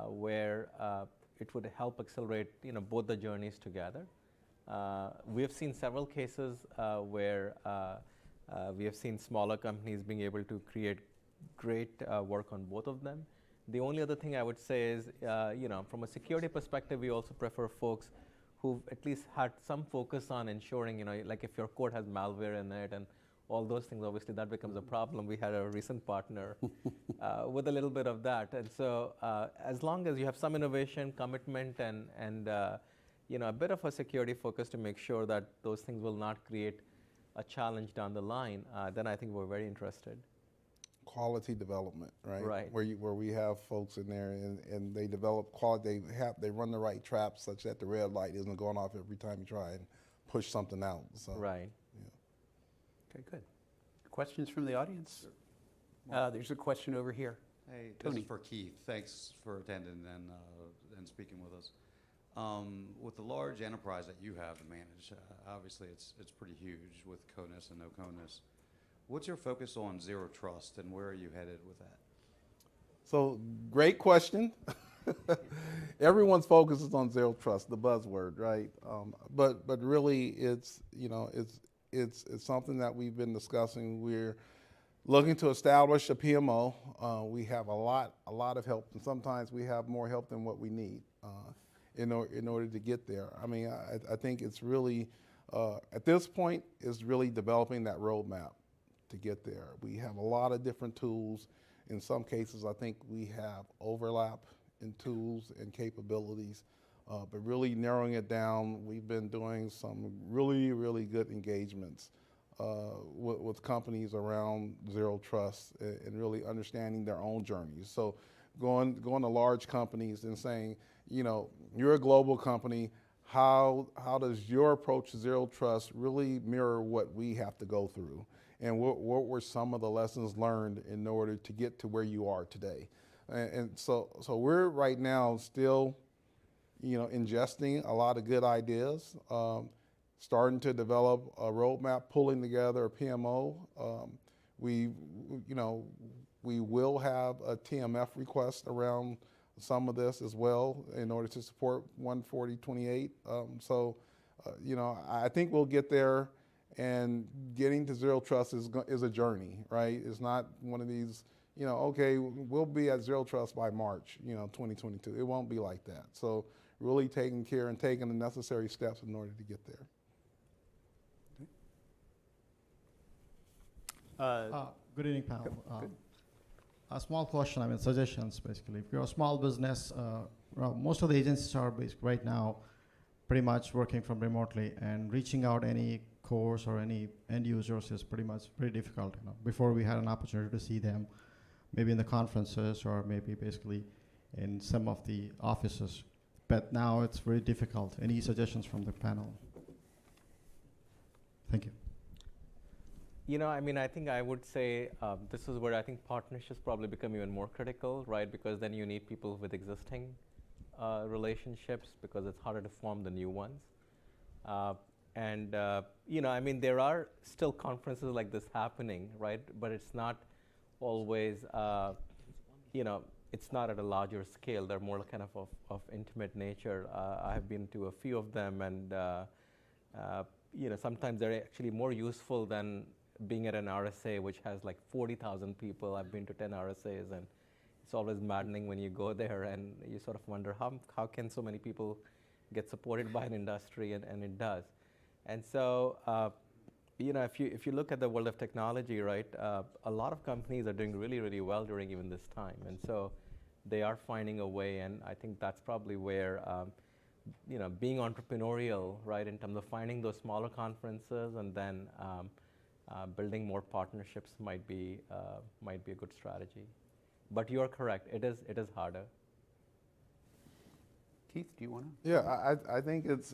where it would help accelerate, both the journeys together? We have seen several cases where we have seen smaller companies being able to create great work on both of them. The only other thing I would say is, from a security perspective, we also prefer folks who've at least had some focus on ensuring, like if your code has malware in it and all those things, obviously that becomes a problem. We had a recent partner with a little bit of that. And so as long as you have some innovation, commitment, and a bit of a security focus to make sure that those things will not create a challenge down the line, then I think we're very interested. Quality development, right? Right. Where we have folks in there and they develop quality, they run the right traps such that the red light isn't going off every time you try and push something out. So, right. Yeah. Okay, good. Questions from the audience? There's a question over here. Hey, Tony. this is for Keith. Thanks for attending and speaking with us. With the large enterprise that you have to manage, obviously it's pretty huge with CONUS and no CONUS. What's your focus on zero trust, and where are you headed with that? So, great question. Everyone's focus is on zero trust, the buzzword, right? But really, it's something that we've been discussing. We're looking to establish a PMO. We have a lot of help, and sometimes we have more help than what we need in order to get there. I think it's really at this point is really developing that roadmap to get there. We have a lot of different tools. In some cases, I think we have overlap in tools and capabilities, but really narrowing it down, we've been doing some really, really good engagements with companies around zero trust and really understanding their own journeys. So going to large companies and saying, you're a global company, how does your approach to zero trust really mirror what we have to go through? And what were some of the lessons learned in order to get to where you are today? And so we're right now still, ingesting a lot of good ideas, starting to develop a roadmap, pulling together a PMO. We will have a TMF request around some of this as well in order to support 14028. I think we'll get there. And getting to zero trust is a journey, right? It's not one of these, okay, we'll be at zero trust by March, 2022. It won't be like that. So really taking care and taking the necessary steps in order to get there. Good evening, panel. A small question, suggestions basically. If you're a small business, most of the agencies are right now pretty much working from remotely, and reaching out any course or any end users is pretty difficult. Before we had an opportunity to see them, maybe in the conferences or maybe basically in some of the offices, but now it's very difficult. Any suggestions from the panel? Thank you. I think I would say this is where I think partnerships probably become even more critical, right? Because then you need people with existing relationships, because it's harder to form the new ones. There are still conferences like this happening, right? But it's not always, it's not at a larger scale. They're more kind of intimate nature. I have been to a few of them, and sometimes they're actually more useful than being at an RSA, which has like 40,000 people. I've been to 10 RSAs, and it's always maddening when you go there and you sort of wonder how can so many people get supported by an industry, and it does. And so, if you look at the world of technology, right, a lot of companies are doing really, really well during even this time. And so they are finding a way, and I think that's probably where, being entrepreneurial, right, in terms of finding those smaller conferences and then building more partnerships might be a good strategy. But you're correct, it is harder. Keith, do you want to? Yeah, I think it's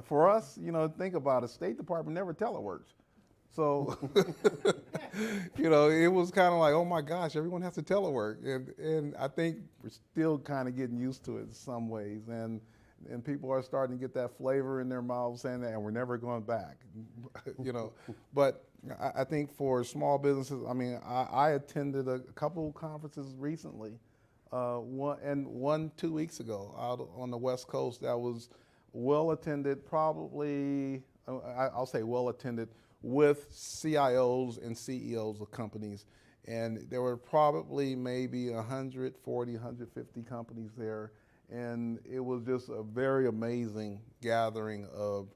for us, think about it. State Department never teleworks. So, it was kind of like, oh my gosh, everyone has to telework. And I think we're still kind of getting used to it in some ways. And people are starting to get that flavor in their mouths saying that, and we're never going back, But I think for small businesses, I attended a couple conferences recently. One 2 weeks ago out on the West Coast that was well attended, probably, I'll say well attended, with CIOs and CEOs of companies. And there were probably maybe 140, 150 companies there. And it was just a very amazing gathering of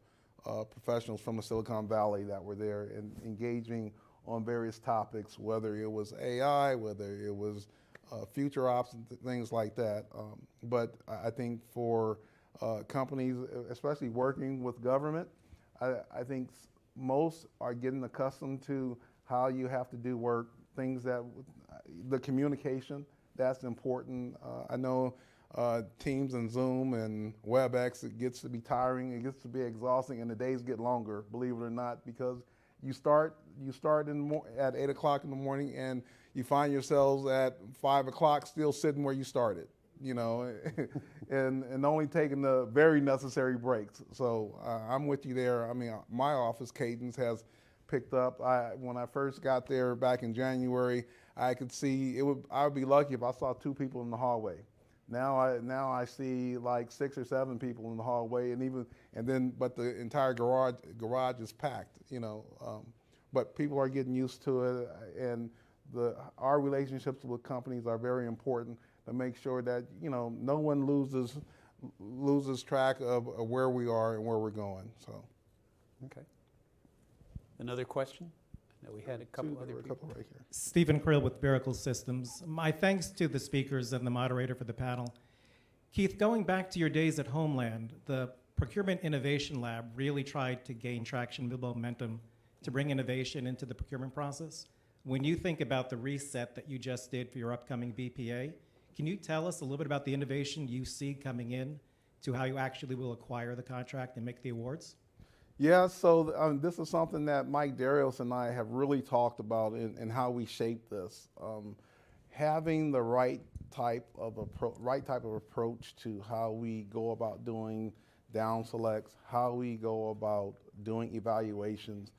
professionals from the Silicon Valley that were there and engaging on various topics, whether it was AI, whether it was future ops and things like that. But I think for companies, especially working with government, I think most are getting accustomed to how you have to do work, things that, the communication, that's important. I know Teams and Zoom and WebEx, it gets to be tiring, it gets to be exhausting, and the days get longer, believe it or not, because you start at 8 o'clock in the morning and you find yourselves at 5 o'clock still sitting where you started, and only taking the very necessary breaks. So I'm with you there. My office cadence has picked up. When I first got there back in January, I could see I would be lucky if I saw 2 people in the hallway. Now I see like 6 or 7 people in the hallway, but the entire garage is packed, But people are getting used to it, and our relationships with companies are very important to make sure that no one loses track of where we are and where we're going. So, okay. Another question? I know we had a couple other people. Right here. Stephen Krill with Miracle Systems. My thanks to the speakers and the moderator for the panel. Keith, going back to your days at Homeland, the Procurement Innovation Lab really tried to gain traction, build momentum to bring innovation into the procurement process. When you think about the reset that you just did for your upcoming BPA, can you tell us a little bit about the innovation you see coming in to how you actually will acquire the contract and make the awards? Yeah, so this is something that Mike Darius and I have really talked about in how we shape this. Having the right type of approach to how we go about doing down selects, how we go about doing evaluations.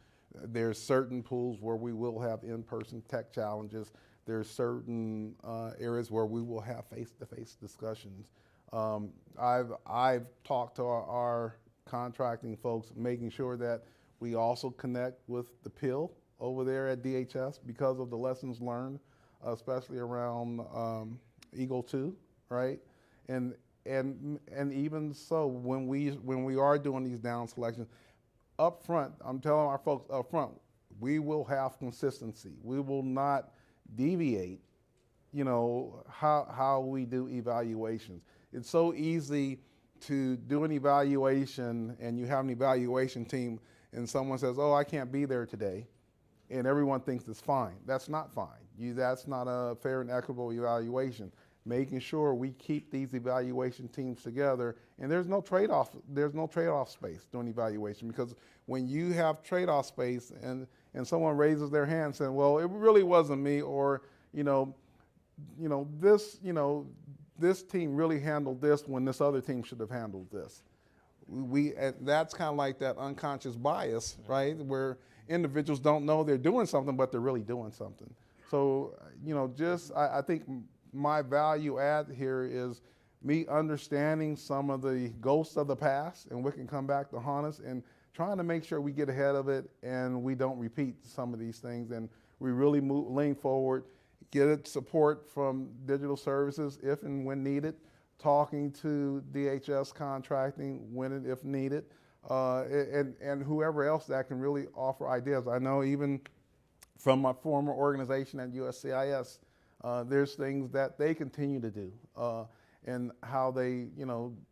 There's certain pools where we will have in-person tech challenges. There's certain areas where we will have face-to-face discussions. I've talked to our contracting folks, making sure that We also connect with the PIL over there at DHS because of the lessons learned, especially around Eagle 2, right? And even so, when we are doing these down selections, up front, I'm telling our folks up front, we will have consistency. We will not deviate, you know, how we do evaluations. It's so easy to do an evaluation and you have an evaluation team and someone says, oh, I can't be there today, and everyone thinks it's fine. That's not fine. That's not a fair and equitable evaluation. Making sure we keep these evaluation teams together, and there's no trade-off space during evaluation, because when you have trade-off space and someone raises their hand saying, well, it really wasn't me, or this team really handled this when this other team should have handled this. That's kind of like that unconscious bias, right? Where individuals don't know they're doing something, but they're really doing something. So, I think my value add here is me understanding some of the ghosts of the past and what can come back to haunt us, and trying to make sure we get ahead of it and we don't repeat some of these things, and we really lean forward, get support from digital services if and when needed, talking to DHS contracting when and if needed, and whoever else that can really offer ideas. I know even from my former organization at USCIS, there's things that they continue to do, and how they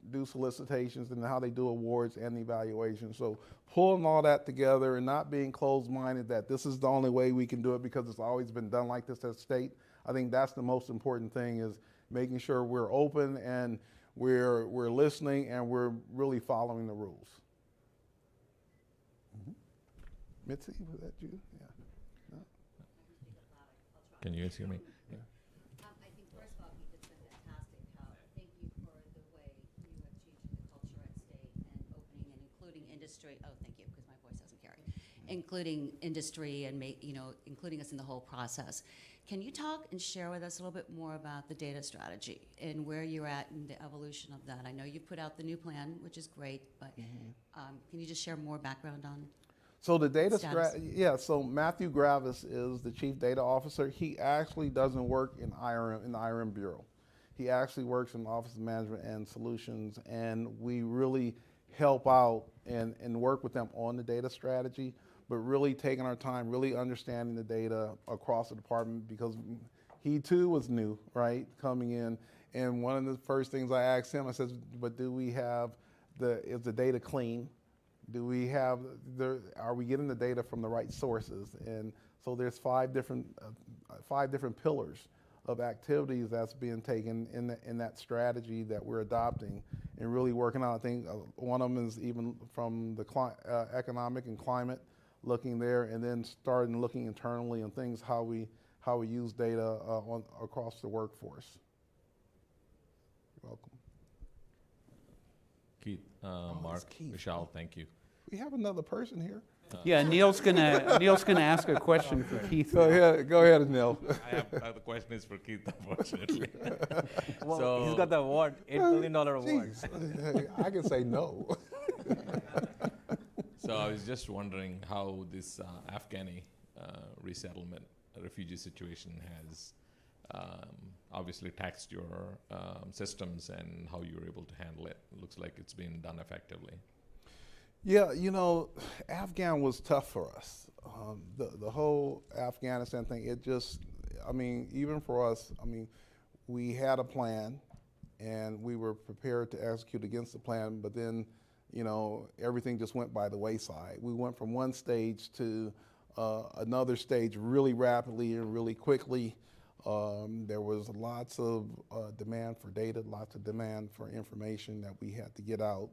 do solicitations and how they do awards and evaluations. So pulling all that together and not being closed-minded that this is the only way we can do it because it's always been done like this at state. I think that's the most important thing, is making sure we're open and we're listening and we're really following the rules. Mitzi, was that you? Yeah. No? Can you guys hear me? I think first of all, Keith, it's been fantastic. Thank you for the way you have changed the culture at state and opening and including industry. Oh, thank you, because my voice doesn't carry. Including industry and including us in the whole process. Can you talk and share with us a little bit more about the data strategy and where you're at in the evolution of that? I know you put out the new plan, which is great, but can you just share more background on? So the data strategy, so Matthew Gravis is the Chief Data Officer. He actually doesn't work in IRM, in the IRM Bureau. He actually works in Office of Management and Solutions, and we really help out and work with them on the data strategy, but really taking our time, really understanding the data across the department, because he too was new, right, coming in. And one of the first things I asked him, I said, but do we have is the data clean? Do we have are we getting the data from the right sources? And so there's five different pillars of activities that's being taken in that strategy that we're adopting and really working on. I think one of them is even from the economic and climate, looking there, and then starting looking internally on things, how we use data across the workforce. You're welcome. Keith, Mark, Keith. Vishal, thank you. We have another person here. Yeah, Neil's gonna ask a question for Keith. Go ahead, Neil. The question is for Keith, unfortunately. Well, he's got the award, $8 million award. Jeez, I can say no. So I was just wondering how this Afghani resettlement refugee situation has obviously taxed your systems and how you were able to handle it. It looks like it's been done effectively. Yeah, Afghan was tough for us. The whole Afghanistan thing, even for us, we had a plan and we were prepared to execute against the plan, but then, everything just went by the wayside. We went from one stage to another stage really rapidly and really quickly. There was lots of demand for data, lots of demand for information that we had to get out.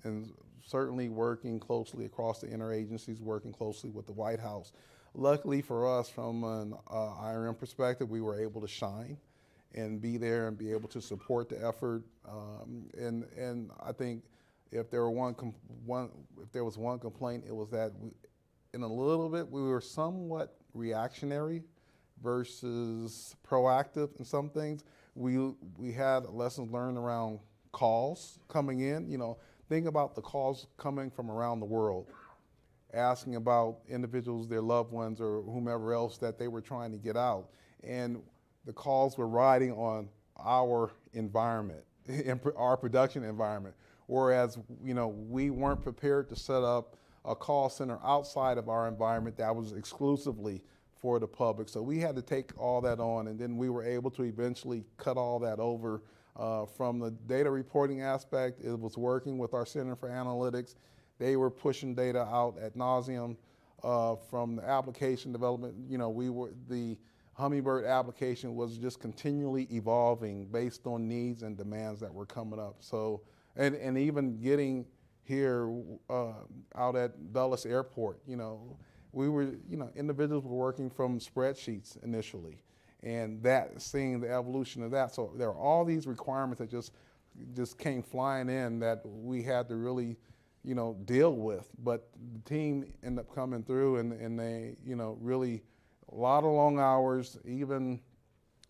And certainly working closely across the interagencies, working closely with the White House. Luckily for us, from an IRM perspective, we were able to shine and be there and be able to support the effort. And I think if there was one complaint, it was that in a little bit we were somewhat reactionary versus proactive in some things. We had lessons learned around calls coming in. Think about the calls coming from around the world. asking about individuals, their loved ones, or whomever else that they were trying to get out. And the calls were riding on our environment, our production environment. Whereas, we weren't prepared to set up a call center outside of our environment that was exclusively for the public. So we had to take all that on, and then we were able to eventually cut all that over. From the data reporting aspect, it was working with our Center for Analytics. They were pushing data out ad nauseum. From the application development, the Hummingbird application was just continually evolving based on needs and demands that were coming up. So, and even getting here out at Dulles Airport, individuals were working from spreadsheets initially, and seeing the evolution of that. So there are all these requirements that just came flying in that we had to really, deal with. But the team ended up coming through, and they, really a lot of long hours, even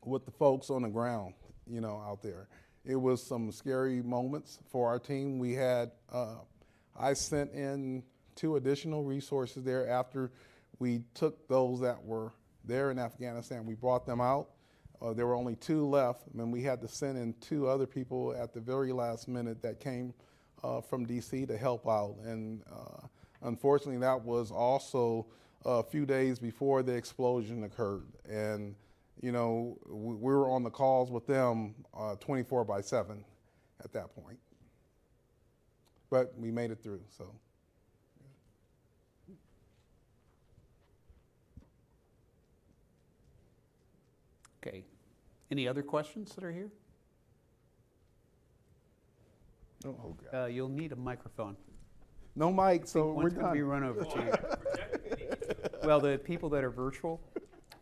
with the folks on the ground, out there. It was some scary moments for our team. We had, I sent in 2 additional resources there after we took those that were there in Afghanistan. We brought them out. There were only 2 left, and we had to send in 2 other people at the very last minute that came from DC to help out. And unfortunately, that was also a few days before the explosion occurred. And, we were on the calls with them 24/7 at that point. But we made it through, so. Okay. Any other questions that are here? Oh, God. You'll need a microphone. No mic, so we're One's going to be done. run over to you. Well, the people that are virtual,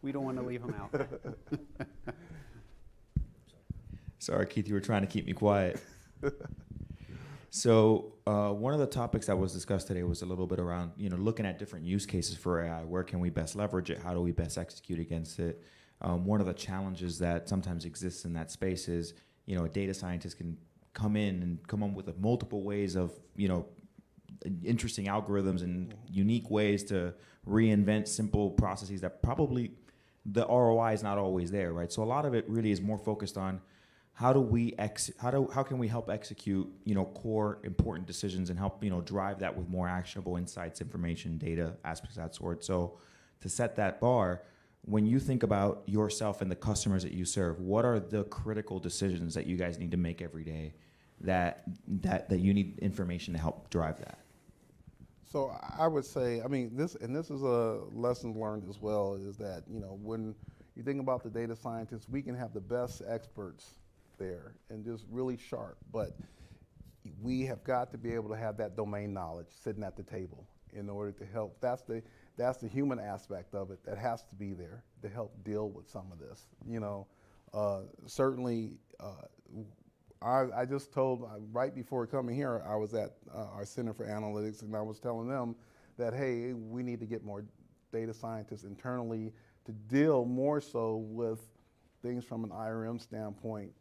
we don't want to leave them out. Sorry, Keith, you were trying to keep me quiet. So one of the topics that was discussed today was a little bit around, looking at different use cases for AI. Where can we best leverage it? How do we best execute against it? One of the challenges that sometimes exists in that space is, a data scientist can come in and come up with multiple ways of, interesting algorithms and unique ways to reinvent simple processes that probably the ROI is not always there, right? So a lot of it really is more focused on how can we help execute, core important decisions and help, drive that with more actionable insights, information, data, aspects of that sort. So to set that bar, when you think about yourself and the customers that you serve, what are the critical decisions that you guys need to make every day that you need information to help drive that? So I would say, this is a lesson learned as well, is that, when you think about the data scientists, we can have the best experts there and just really sharp, but we have got to be able to have that domain knowledge sitting at the table in order to help. That's the human aspect of it that has to be there to help deal with some of this. Certainly, I just told, right before coming here, I was at our Center for Analytics, and I was telling them that, hey, we need to get more data scientists internally to deal more so with things from an IRM standpoint.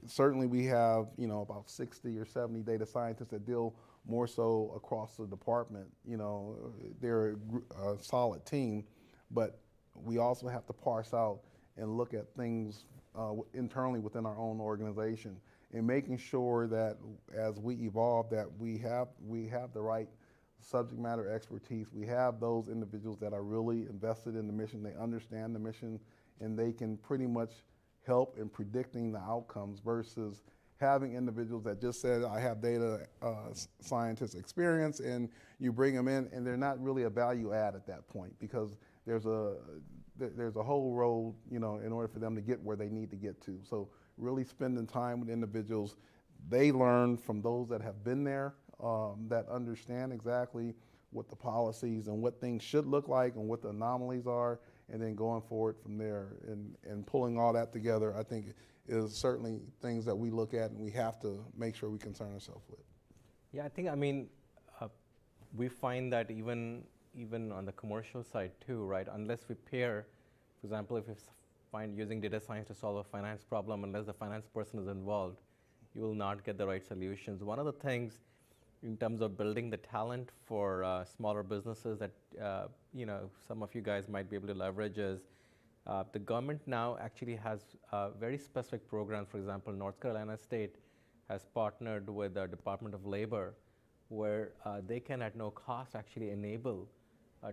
Certainly we have, about 60 or 70 data scientists that deal more so across the department. They're a solid team, but we also have to parse out and look at things internally within our own organization, and making sure that as we evolve, that we have the right subject matter expertise. We have those individuals that are really invested in the mission, they understand the mission, and they can pretty much help in predicting the outcomes versus having individuals that just said, I have data scientist experience, and you bring them in and they're not really a value add at that point, because there's a whole road, in order for them to get where they need to get to. So really spending time with individuals, they learn from those that have been there, that understand exactly what the policies and what things should look like and what the anomalies are, and then going forward from there and pulling all that together, I think is certainly things that we look at and we have to make sure we concern ourselves with. Yeah, I think, we find that even on the commercial side too, right? Unless we pair, for example, if you find using data science to solve a finance problem, unless the finance person is involved, you will not get the right solutions. One of the things in terms of building the talent for smaller businesses that some of you guys might be able to leverage is the government now actually has very specific programs. For example, North Carolina State has partnered with the Department of Labor, where they can at no cost actually enable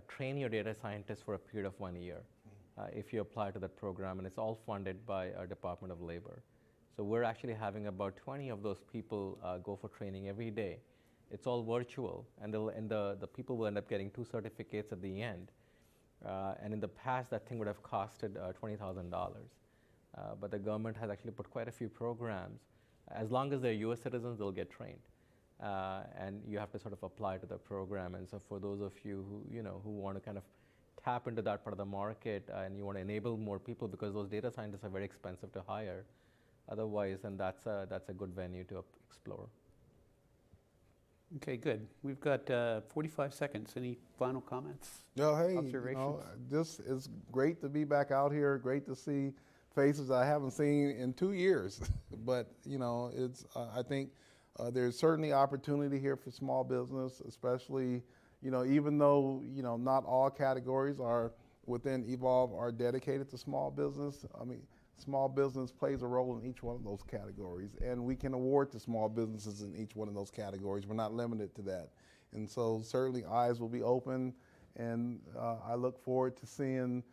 train your data scientists for a period of 1 year if you apply to that program, and it's all funded by our Department of Labor. So we're actually having about 20 of those people go for training every day. It's all virtual, and the people will end up getting 2 certificates at the end. And in the past, that thing would have costed $20,000. But the government has actually put quite a few programs. As long as they're US citizens, they'll get trained. And you have to sort of apply to the program. And so for those of you who want to kind of tap into that part of the market and you want to enable more people, because those data scientists are very expensive to hire otherwise, then that's a good venue to explore. Okay, good. We've got 45 seconds. Any final comments? No, hey, observations? This is great to be back out here. Great to see faces I haven't seen in 2 years. But it's I think there's certainly opportunity here for small business, especially even though not all categories are within Evolve are dedicated to small business. I mean, small business plays a role in each one of those categories, and we can award to small businesses in each one of those categories. We're not limited to that. And so certainly eyes will be open, and I look forward to seeing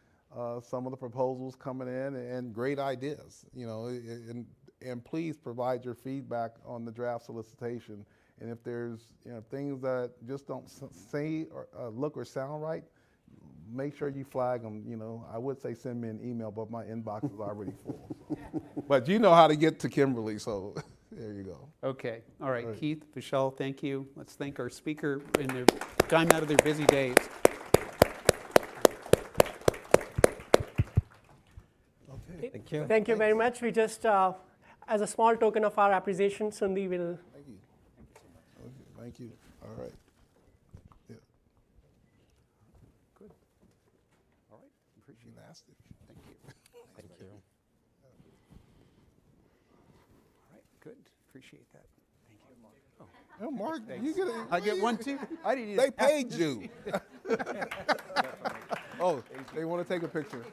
some of the proposals coming in and great ideas, and please provide your feedback on the draft solicitation. And if there's things that just don't say or look or sound right, make sure you flag them. I would say send me an email, but my inbox is already full. So. But you know how to get to Kimberly, so there you go. Okay. All right. Keith, Vishal, thank you. Let's thank our speaker in their time out of their busy days. Okay. Thank you. Thank you very much. We just, as a small token of our appreciation, Sundi will. Thank you. Okay, thank you. All right. Yeah. Good. All right. Appreciate elastic. Thank you. Thank you. All right. Good. Appreciate that. Thank you, Mark. Oh, Mark, Thanks. you get I get one too. I didn't. They paid you. Oh, they want to take a picture.